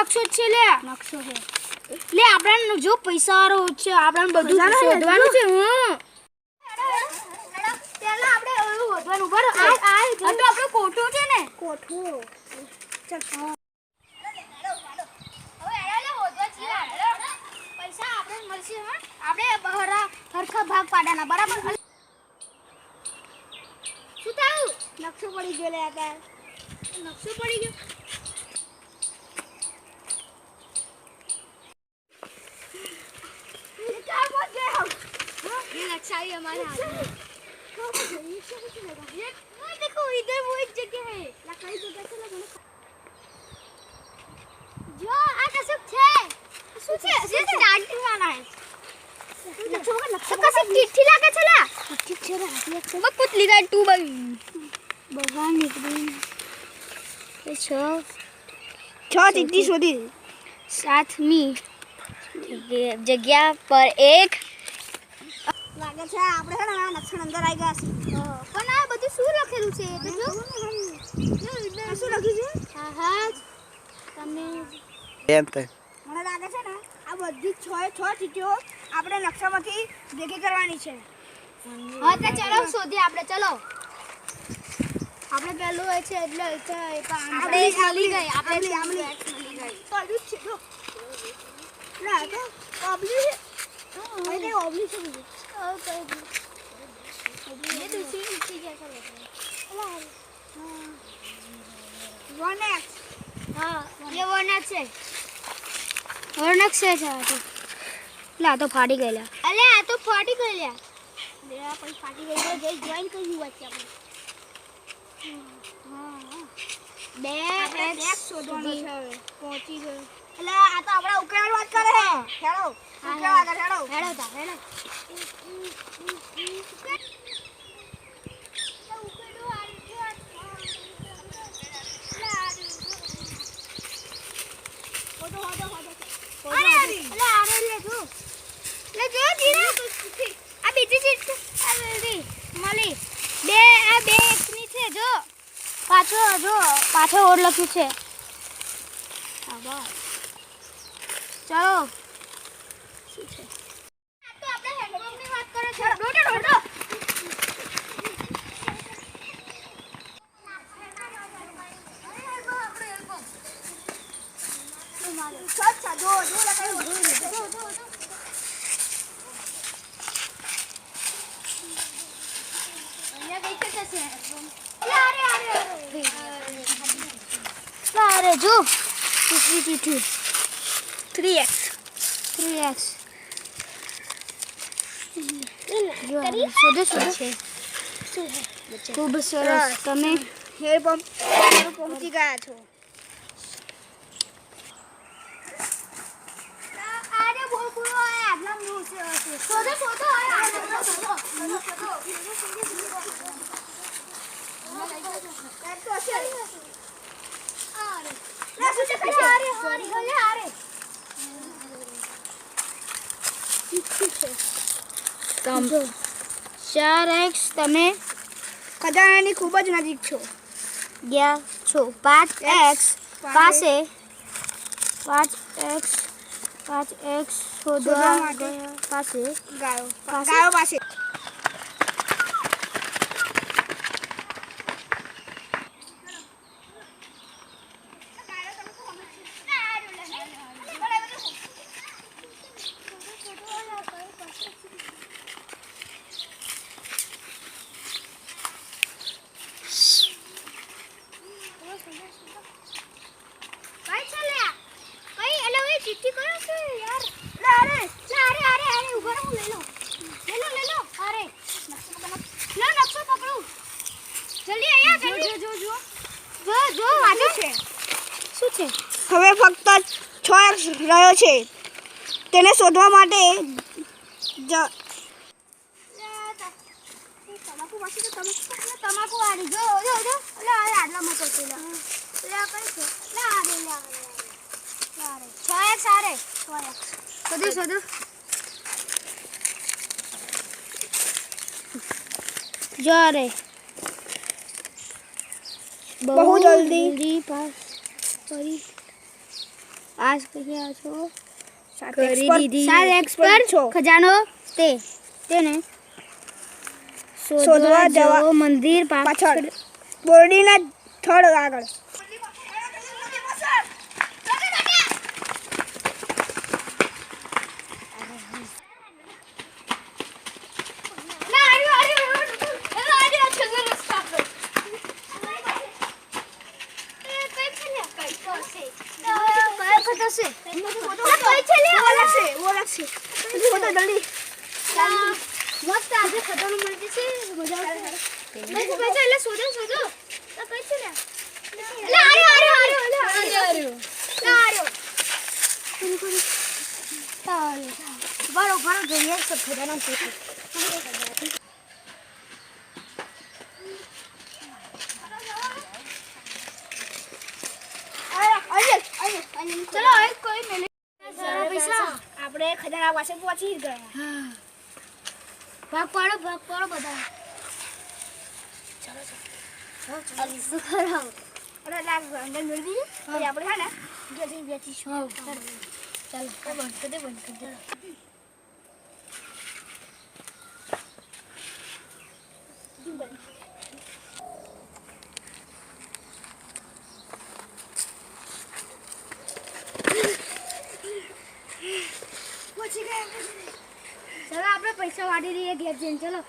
નકશો છે લે નકશો છે લે આપણને જો પૈસા વાળો છે આપણને બધું શોધવાનું છે પેલા આપણે શોધવાનું બરો આ તો આપણો કોઠો છે ને કોઠો ચલ પૈસા આપણે મળશે હા આપણે બહરા હરખા ભાગ પાડવાના બરાબર શું થાયું નકશો પડી ગયો લે આ નકશો પડી ગયો ये नक्शा भी हमारे हाथ में ये देखो इधर वो एक जगह है लकड़ी जगह से लगा जो आ कसम छे શું છે જે સ્ટાર્ટિંગ વાળા है નકશો કસે ચિઠ્ઠી લાગે છે લા ચિઠ્ઠી છે રાતી છે બક પુતલી ગાય તું બહાર નીકળી એ છ ચિઠ્ઠી શોધી સાતમી જગ્યા પર એક લાગે છે આપણે છે ને નકશા અંદર આવી ગયા છે પણ આ બધું શું લખેલું છે તો જો શું લખ્યું છે હા તમે એમ તો મને લાગે છે ને આ બધી છ ચીઠીઓ આપણે નકશામાંથી ભેગી કરવાની છે હા તો ચલો શોધીએ આપણે ચલો આપણે પહેલું હોય છે એટલે આપણે મળી ગઈ આપણે મળી ગઈ પડ્યું છે જો ના તો ઓબલી અરે ઓબલી છે ये दूसरी चीज कैसा लग रहा है 1x हां ये 1x है 1x है तो ला तो फाड़ी गया अले आ तो फाड़ी गया मेरा पण फाड़ी गई जो જોઈન કર્યું વાત છે આપણે હા બે x શોધવાનો છે હવે પહોંચી ગયો એટલે આ તો આપડા ઉકેલ વાત કરે હે હેડો ઉકેલ આગળ હેડો તા હેડો પાછો ઓર લખ્યું છે ચલો શું છે આ તો આપણે હેન્ડબોક ની વાત કરે છે રોટો अरे जो तीसरी चीठी 3x खूब सरस તમે હેર પંપ પહોંચી ગયા છો આજે બહુ પૂરો આયા આગલા ન્યૂઝ શોધો આયા તમે ખજાનાની ખૂબ જ નજીક છો ગયા છો 5x પાસે 5x શોધવા માટે પાસે ગાયો પાસે चिट्ठी करो से यार अरे ऊपर ले लो अरे नक्शा पकड़ो जल्दी आया जल्दी जो वाजो છે શું છે હવે ફક્ત 6x રહ્યો છે તેને શોધવા માટે તમાકુ વાળી જો એટલે આટલા મોટો છે લે કઈ છે લે 6x શોધો जा रे बहुत जल्दी पास सॉरी આજ કહ્યા છો કરી દીધી. સાત એક્સપર્ટ છો. ખજાનો તેને શોધવા જવા મંદિર પાછળ બોરડીના થડ આગળ. મસ્ત આજે ખતરનું મળતી છે મજા આવશે એટલે શોધો તો કઈ છે લે બરોબર જોઈએ સબ ખજાનો પૂછો ચલો એક કોઈ મેલે પૈસા આપણે ખજાના પાસે પહોંચી ગયા. ભાગ પાડો બધા ચાલો શું કરો અને લાગ અંદર મેળવી દઈએ. પછી આપણે છે ને ઘેરથી બેસીશું. ચાલો બંધ કરી દે પહોંચી ગયા. ચલો આપણે પૈસા વાળી દઈએ ઘેર જઈને ચલો